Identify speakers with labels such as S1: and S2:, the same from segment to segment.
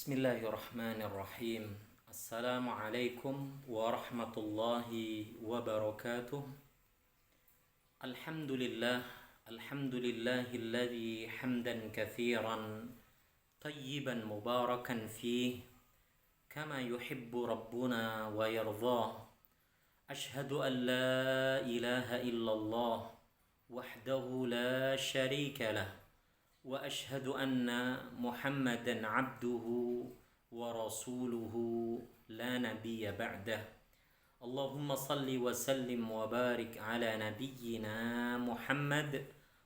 S1: Bismillahirrahmanirrahim. Assalamualaikum warahmatullahi wabarakatuh. Alhamdulillah, alhamdulillahilladzi hamdan katsiran tayyiban mubarakan fih kama yuhibbu rabbuna wa yardah. Ashhadu an la ilaha illallah wahdahu la syarika lah. وأشهد أن محمدًا عبده ورسوله لا نبي بعده اللهم صل وسلم وبارك على نبينا محمد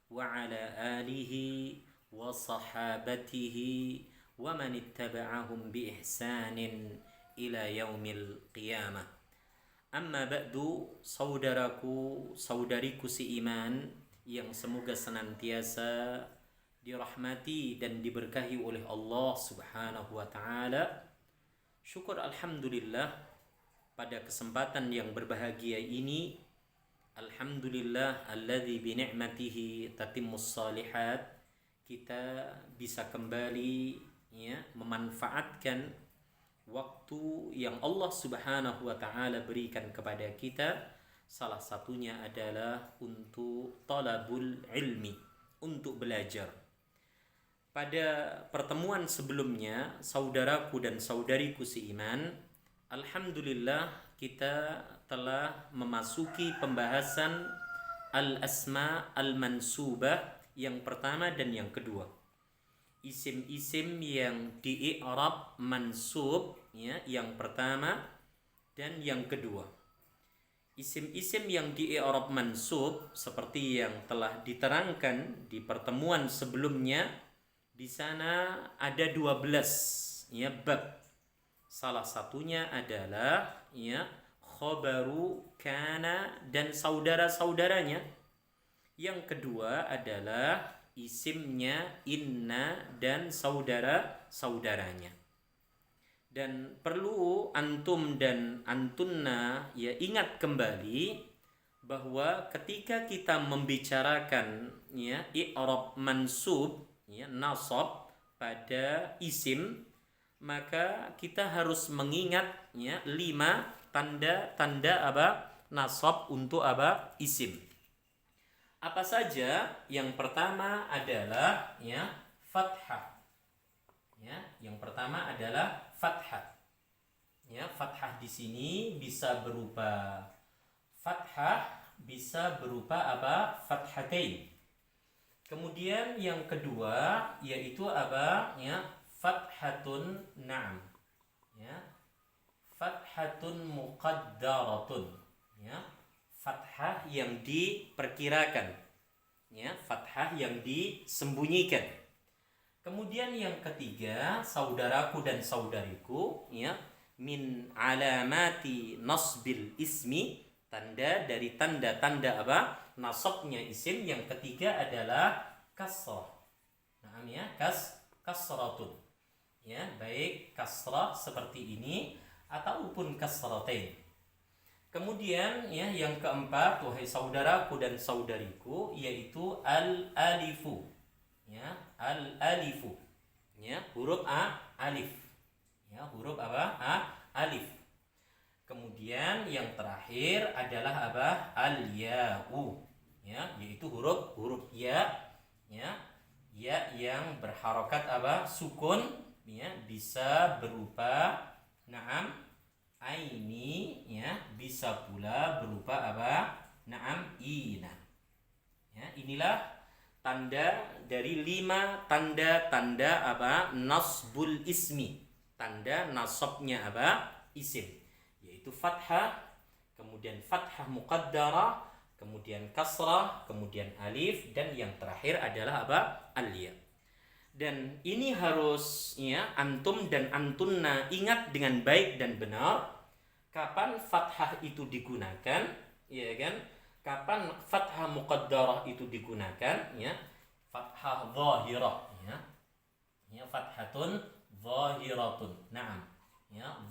S1: وعلى آله وصحابته ومن اتبعهم بإحسان إلى يوم القيامة. Amma ba'du, saudariku seiman yang semoga senantiasa dirahmati dan diberkahi oleh Allah Subhanahu wa taala. Syukur alhamdulillah pada kesempatan yang berbahagia ini, alhamdulillah alladzi bi ni'matihi tatimmus shalihat, kita bisa kembali memanfaatkan waktu yang Allah Subhanahu wa taala berikan kepada kita. Salah satunya adalah untuk talabul ilmi, untuk belajar. Pada pertemuan sebelumnya, saudaraku dan saudariku seiman, alhamdulillah kita telah memasuki pembahasan al-asma al-mansubah yang pertama dan yang kedua. Isim-isim yang di-i'rab mansub, yang pertama dan yang kedua. Isim-isim yang di-i'rab mansub seperti yang telah diterangkan di pertemuan sebelumnya, di sana ada 12 bab. Salah satunya adalah khobaru kana dan saudara-saudaranya. Yang kedua adalah isimnya inna dan saudara-saudaranya. Dan perlu antum dan antunna ingat kembali bahwa ketika kita membicarakan i'rab mansub, nasab pada isim, maka kita harus mengingat 5 tanda-tanda nasab untuk isim. Apa saja? Yang pertama adalah fathah. Yang pertama adalah fathah. Fathah di sini bisa berupa fathah, bisa berupa fathatain. Kemudian yang kedua yaitu fathatun na'am. Fathatun muqaddaratun. Fathah yang diperkirakan. Fathah yang disembunyikan. Kemudian yang ketiga, saudaraku dan saudariku, min alamati nasbil ismi, tanda dari tanda-tanda nasabnya isim. Yang ketiga adalah kasrah. Kasratun. Baik kasrah seperti ini ataupun kasratain. Kemudian yang keempat, wahai saudaraku dan saudariku, yaitu al-alifu. Al-alifu. Huruf alif. Huruf alif. Kemudian yang terakhir adalah al-ya'u, yaitu huruf ya, yang berharokat sukun, bisa berupa aini, bisa pula berupa ina. Inilah tanda dari 5 tanda-tanda nasbul ismi, tanda nasabnya isim, yaitu fathah, kemudian fathah muqaddarah, kemudian kasrah, kemudian alif, dan yang terakhir adalah al-ya. Dan ini harus antum dan antunna ingat dengan baik dan benar kapan fathah itu digunakan, kapan fathah muqaddarah itu digunakan, fathah zahirah, fathatun zahiratun. Naam.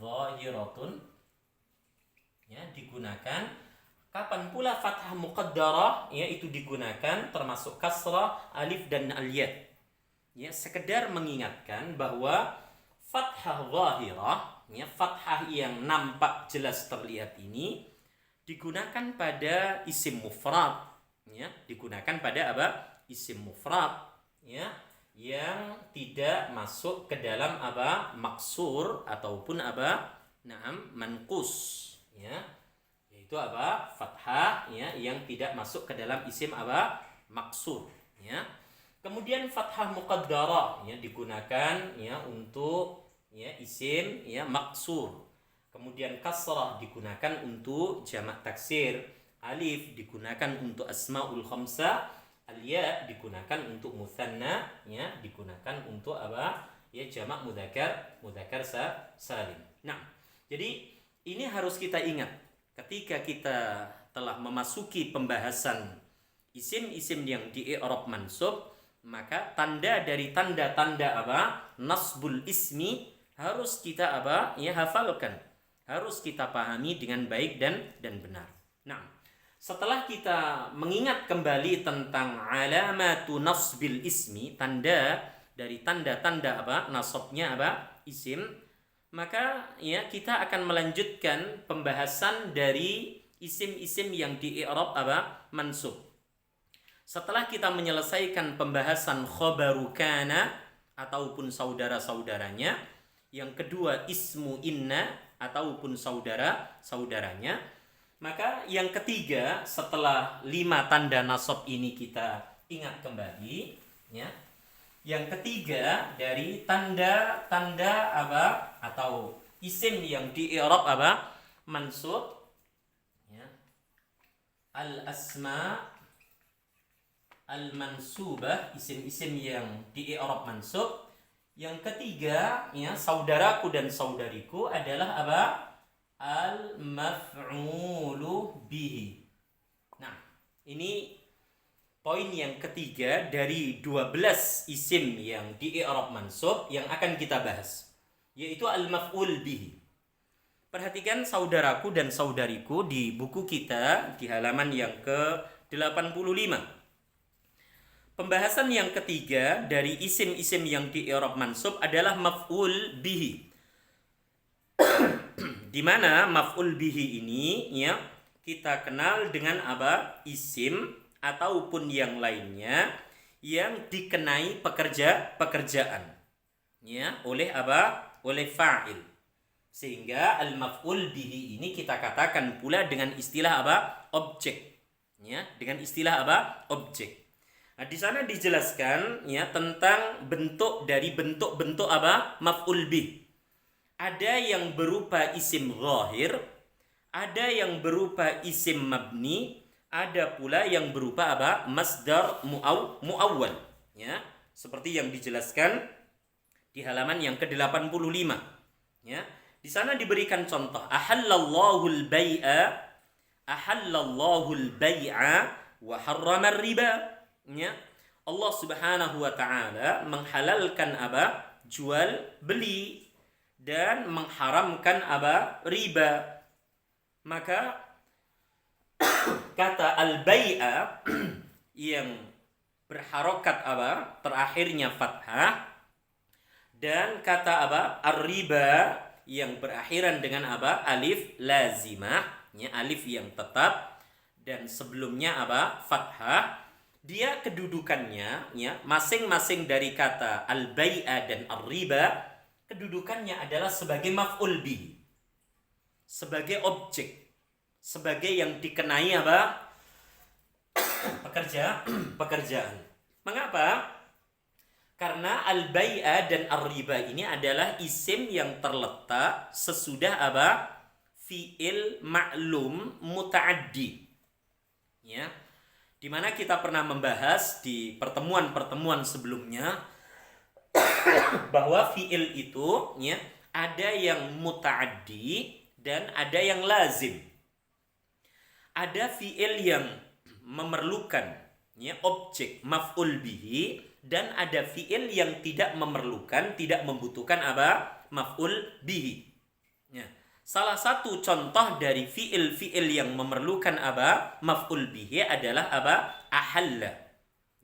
S1: Zahiratun digunakan. Kapan pula fathah muqaddarah itu digunakan, termasuk kasrah, alif dan al-ya. Sekedar mengingatkan bahwa fathah zahirah, ya, fathah yang nampak jelas terlihat ini digunakan pada isim mufrad, ya, digunakan pada apa? Isim mufrad, ya, yang tidak masuk ke dalam apa? Maksur ataupun apa? Manqus, ya. Yaitu apa? Fathah, ya, yang tidak masuk ke dalam isim apa? Maksur, ya. Kemudian fathah muqaddarah, ya, digunakan, ya, untuk, ya, isim, ya, maksur. Kemudian kasrah digunakan untuk jamak taksir, alif digunakan untuk asmaul khamsah, al-ya digunakan untuk mutsanna, ya, digunakan untuk apa? Ya, jamak mudzakkar salim. Nah, jadi ini harus kita ingat ketika kita telah memasuki pembahasan isim-isim yang di i'rab mansub, maka tanda dari tanda-tanda apa? Nasbul ismi harus kita apa? Ya, hafalkan. Harus kita pahami dengan baik dan benar. Nah, setelah kita mengingat kembali tentang alamatu nasbil ismi, tanda dari tanda-tanda apa? Nasabnya apa? Isim, maka ya kita akan melanjutkan pembahasan dari isim-isim yang di i'rab apa? Mansub. Setelah kita menyelesaikan pembahasan khobaru kana ataupun saudara-saudaranya, yang kedua ismu inna ataupun saudara-saudaranya, maka yang ketiga setelah 5 tanda nasab ini kita ingat kembali, ya. Yang ketiga dari tanda-tanda apa atau isim yang di i'rab apa? Mansub, ya. Al-asma al-mansubah, isim-isim yang di i'rab mansub. Yang ketiga, ya, saudaraku dan saudariku adalah apa? Al-maf'ulu bihi. Nah, ini poin yang ketiga dari 12 isim yang di i'rab mansub yang akan kita bahas, yaitu al-maf'ul bihi. Perhatikan saudaraku dan saudariku di buku kita di halaman yang ke-85. Pembahasan yang ketiga dari isim-isim yang di i'rab mansub adalah maf'ul bihi. Di mana maf'ul bihi ini, ya, kita kenal dengan apa? Isim ataupun yang lainnya yang dikenai pekerjaan, ya, oleh apa? Oleh fa'il. Sehingga al-maf'ul bihi ini kita katakan pula dengan istilah apa? Objek. Ya, dengan istilah apa? Objek. Nah, di sana dijelaskan, ya, tentang bentuk dari bentuk-bentuk apa? Maf'ul bih. Ada yang berupa isim zahir, ada yang berupa isim mabni, ada pula yang berupa apa? Masdar muawwal, ya. Seperti yang dijelaskan di halaman yang ke-85, ya. Di sana diberikan contoh, ahallallahu al-bai'a wa harrama riba. Ya, Allah Subhanahu wa taala menghalalkan apa? Jual beli dan mengharamkan apa? Riba. Maka kata al-bai'a yang berharokat apa? Terakhirnya fathah, dan kata apa? Ar-riba yang berakhiran dengan apa? Alif lazimah, ya, alif yang tetap, dan sebelumnya apa? Fathah. Dia kedudukannya, ya, masing-masing dari kata al-bai'a dan ar-riba, kedudukannya adalah sebagai maf'ul bihi, sebagai objek, sebagai yang dikenai apa? Pekerjaan. Mengapa? Karena al-bai'a dan ar-riba ini adalah isim yang terletak sesudah apa? Fi'il ma'lum muta'addi, ya. Di mana kita pernah membahas di pertemuan-pertemuan sebelumnya bahwa fi'il itu, ya, ada yang muta'addi dan ada yang lazim. Ada fi'il yang memerlukan, ya, objek maf'ul bihi, dan ada fi'il yang tidak memerlukan, tidak membutuhkan apa? Maf'ul bihi. Ya. Salah satu contoh dari fi'il yang memerlukan apa? Maf'ul bihi adalah apa? Ahalla.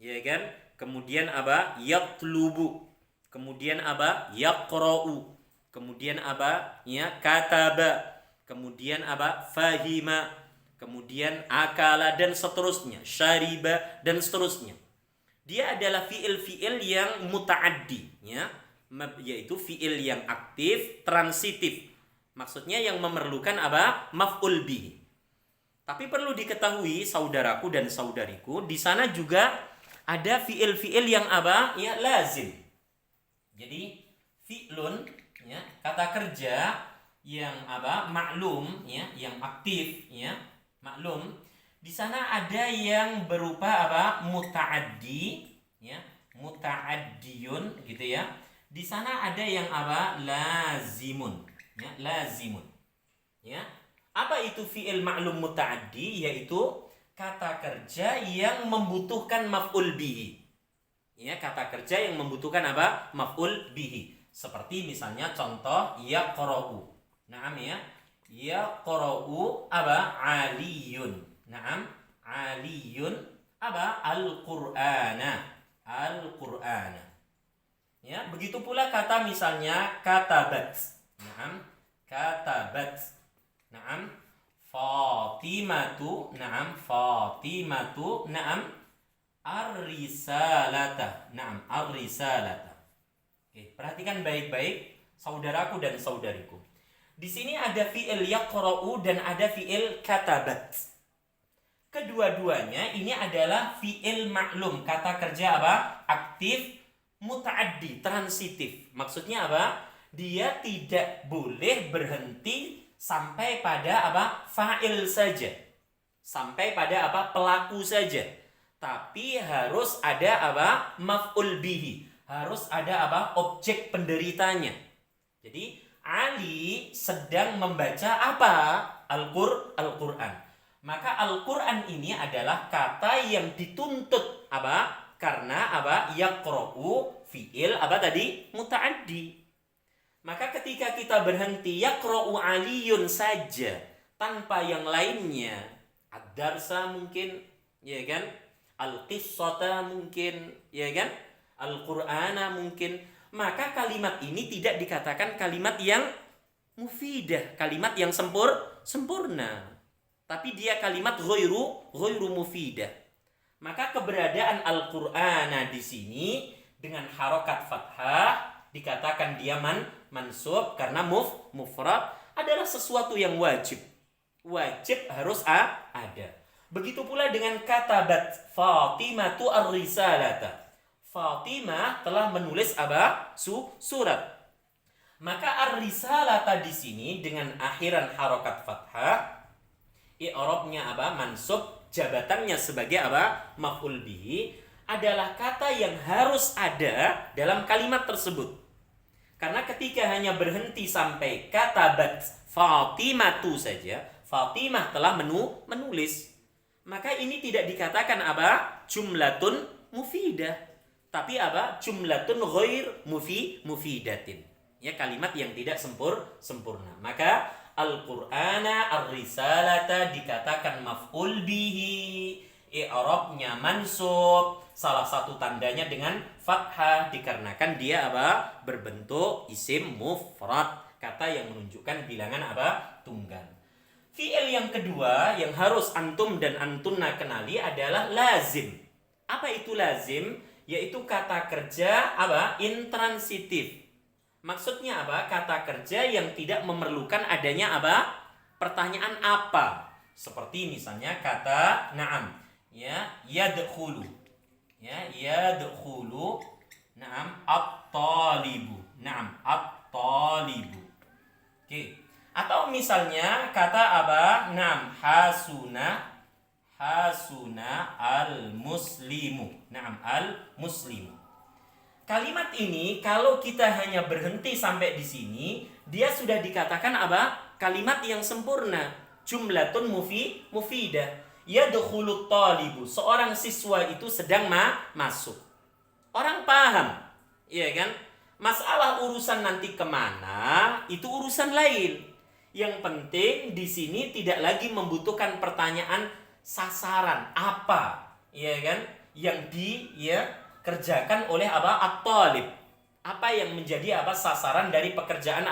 S1: Ya kan? Kemudian apa? Yatlubu. Kemudian apa? Yaqra'u. kemudian apa? Ya, kataba, kemudian apa? Fahima, kemudian akala dan seterusnya, syariba dan seterusnya. Dia adalah fiil-fiil yang muta'addi, ya, yaitu fiil yang aktif, transitif. Maksudnya yang memerlukan apa? Maf'ul bihi. Tapi perlu diketahui saudaraku dan saudariku, di sana juga ada fiil-fiil yang apa? Ya, lazim. Jadi fi'lun, ya, kata kerja yang apa? Maklum, ya, yang aktif, ya, maklum. Di sana ada yang berupa apa? Muta'addi, ya, muta'addiyun gitu ya. Di sana ada yang apa? Lazimun, ya, lazimun. Ya. Apa itu fi'il ma'lum muta'addi? Yaitu kata kerja yang membutuhkan maf'ul bihi. Ya, kata kerja yang membutuhkan apa? Maf'ul bihi. Seperti misalnya contoh yaqra'u. Naam ya. Yaqra'u apa? Aliyun. Naam, aliyun apa? Al-Qur'ana. Al-Qur'ana. Ya, begitu pula kata misalnya katabat. Naam, katabat. Naam, Fatimatu. Naam, Fatimatu. Naam, ar-risalata. Naam, ar-risalata. Oke, perhatikan baik-baik saudaraku dan saudariku. Di sini ada fi'il yaqra'u dan ada fi'il katabat. Kedua-duanya ini adalah fi'il maklum, kata kerja apa? Aktif, muta'addi, transitif. Maksudnya apa? Dia tidak boleh berhenti sampai pada apa? Fa'il saja. Sampai pada apa? Pelaku saja. Tapi harus ada apa? Maf'ul bihi. Harus ada apa? Objek penderitanya. Jadi Ali sedang membaca apa? Al-Qur'an. Maka Al-Quran ini adalah kata yang dituntut apa? Karena apa? Yaqra'u fi'il apa tadi? Muta'addi. Maka ketika kita berhenti yaqra'u aliyun saja tanpa yang lainnya, ad-darsa mungkin, ya kan? Al-qissata mungkin, ya kan? Al-Qur'ana mungkin, maka kalimat ini tidak dikatakan kalimat yang mufidah, kalimat yang sempurna. Tapi dia kalimat ghairu mufidah. Maka keberadaan Al-Qur'ana di sini dengan harokat fathah dikatakan dia mansub karena mufrad adalah sesuatu yang wajib. Wajib harus ada. Begitu pula dengan katabat Fatimatu ar-risalata. Fatimah telah menulis apa? Surat. Maka ar-risalata di sini dengan akhiran harokat fathah, i'rabnya apa? Mansub, jabatannya sebagai apa? Maf'ul bihi adalah kata yang harus ada dalam kalimat tersebut. Karena ketika hanya berhenti sampai katabat Fatimatu saja, Fatimah telah menulis, maka ini tidak dikatakan apa? Jumlatun mufidah, tapi apa? Jumlatun ghair mufidatin. Ya, kalimat yang tidak sempurna. Maka Al-Qur'ana ar-risalata dikatakan maf'ul bihi, i'rabnya mansub, salah satu tandanya dengan fathah dikarenakan dia apa? Berbentuk isim mufrad, kata yang menunjukkan bilangan apa? Tunggal. Fi'il yang kedua yang harus antum dan antunna kenali adalah lazim. Apa itu lazim? Yaitu kata kerja apa? Intransitif. Maksudnya apa? Kata kerja yang tidak memerlukan adanya apa? Pertanyaan apa? Seperti misalnya kata na'am, ya, yadkhulu. Ya, yadkhulu. Na'am, at-talibu. Na'am, at-talibu. Oke. Atau misalnya kata apa? Na'am, hasuna al-muslimu. Na'am, al-muslimu. Kalimat ini kalau kita hanya berhenti sampai di sini, dia sudah dikatakan apa? Kalimat yang sempurna. Jumlatun mufidah. Yadkhulu talibu. Seorang siswa itu sedang masuk. Orang paham, iya kan? Masalah urusan nanti kemana itu urusan lain. Yang penting di sini tidak lagi membutuhkan pertanyaan sasaran apa, iya kan? Yang kerjakan oleh apa? At-talib. Apa yang menjadi sasaran dari pekerjaan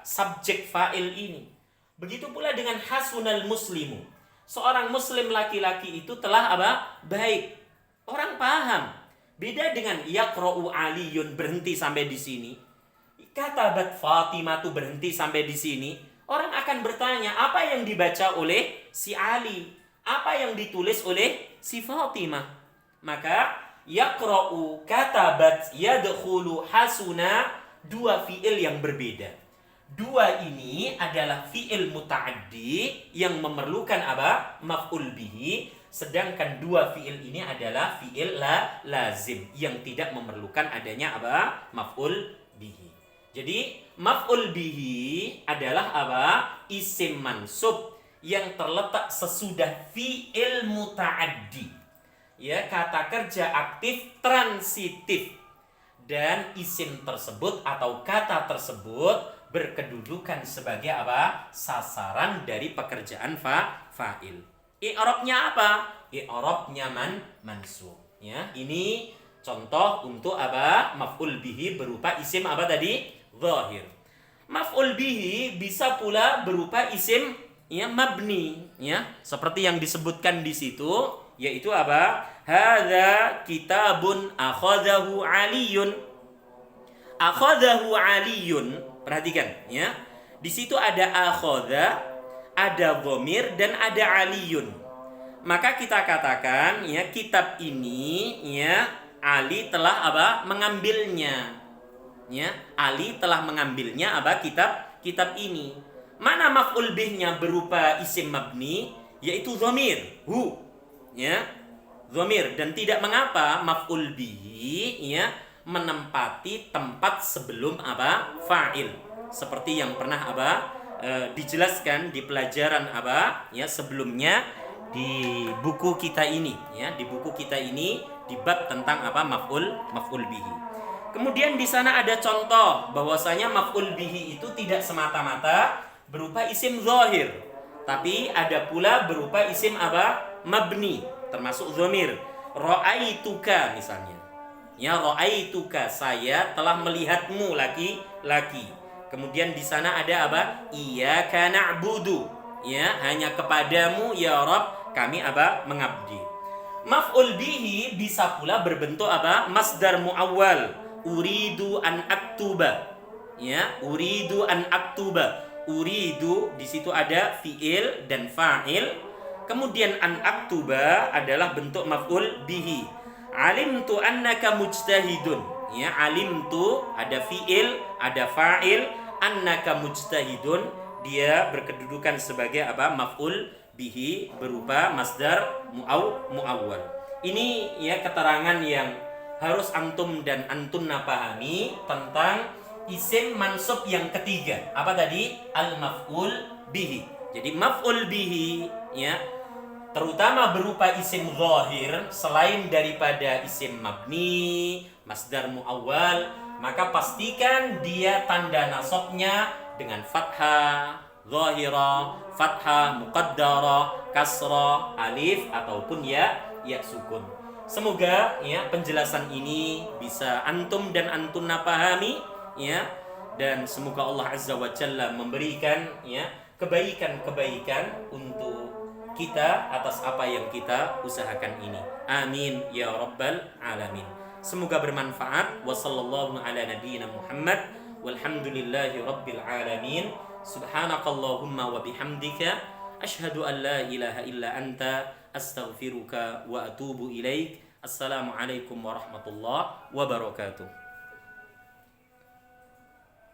S1: subjek fa'il ini. Begitu pula dengan hasunal muslimu. Seorang muslim laki-laki itu telah baik. Orang paham. Beda dengan yaqra'u aliyun, berhenti sampai di sini. Katabat Fatimah tuh berhenti sampai di sini. Orang akan bertanya, apa yang dibaca oleh si Ali? Apa yang ditulis oleh si Fatimah? Maka yaqra'u, katabat, yadkhulu, hasuna, dua fi'il yang berbeda. Dua ini adalah fi'il muta'addi yang memerlukan maf'ul bihi, sedangkan dua fi'il ini adalah fi'il lazim yang tidak memerlukan adanya maf'ul bihi. Jadi maf'ul bihi adalah isim mansub yang terletak sesudah fi'il muta'addi. Ya, kata kerja aktif transitif, dan isim tersebut atau kata tersebut berkedudukan sebagai sasaran dari pekerjaan fa'il. I'rabnya apa? I'rabnya mansub. Ya, ini contoh untuk maf'ul bihi berupa isim tadi? Zahir. Maf'ul bihi bisa pula berupa isim mabni, ya, seperti yang disebutkan di situ, yaitu hadza kitabun akhadhahu aliyun. Akhadhahu aliyun, perhatikan ya. Di situ ada akhadha, ada dhamir, dan ada aliyun. Maka kita katakan ya, kitab ini ya Ali telah mengambilnya. Ya, Ali telah mengambilnya kitab ini. Mana maf'ul bihnya berupa isim mabni, yaitu dhamir, hu. Ya, dhamir, dan tidak mengapa maf'ul bihi ya menempati tempat sebelum fa'il. Seperti yang pernah dijelaskan di pelajaran ya sebelumnya di buku kita ini ya, di buku kita ini di bab tentang maf'ul bihi. Kemudian di sana ada contoh bahwasanya maf'ul bihi itu tidak semata-mata berupa isim zahir, tapi ada pula berupa isim mabni, termasuk dhamir. Ra'aituka misalnya. Ya, ra'aituka, saya telah melihatmu laki-laki. Kemudian di sana ada iyyaka na'budu. Ya, hanya kepadamu ya Rabb kami mengabdi. Maf'ul bihi bisa pula berbentuk masdar muawwal. Uridu an aktuba. Ya, uridu an aktuba. Uridu di situ ada fiil dan fa'il. Kemudian an aktuba adalah bentuk maf'ul bihi. Alimtu annaka mujtahidun. Ya, alimtu ada fiil, ada fa'il, annaka mujtahidun, dia berkedudukan sebagai maf'ul bihi berupa masdar muawwal. Ini ya keterangan yang harus antum dan antunna pahami tentang isim mansub yang ketiga. Apa tadi? Al-maf'ul bihi. Jadi maf'ul bihi ya terutama berupa isim zahir selain daripada isim mabni, masdar muawwal, maka pastikan dia tanda nasabnya dengan fathah zahira, fathah muqaddara, kasrah, alif ataupun ya sukun. Semoga ya penjelasan ini bisa antum dan antunna pahami ya, dan semoga Allah Azza wa Jalla memberikan ya kebaikan-kebaikan untuk kita atas apa yang kita usahakan ini. Amin ya rabbal alamin. Semoga bermanfaat. Wa sallallahu ala nabiyyina Muhammad walhamdulillahi rabbil alamin. Subhanakallahumma wa bihamdika asyhadu an la ilaha illa anta astaghfiruka wa atubu ilaik. Assalamualaikum warahmatullahi wabarakatuh.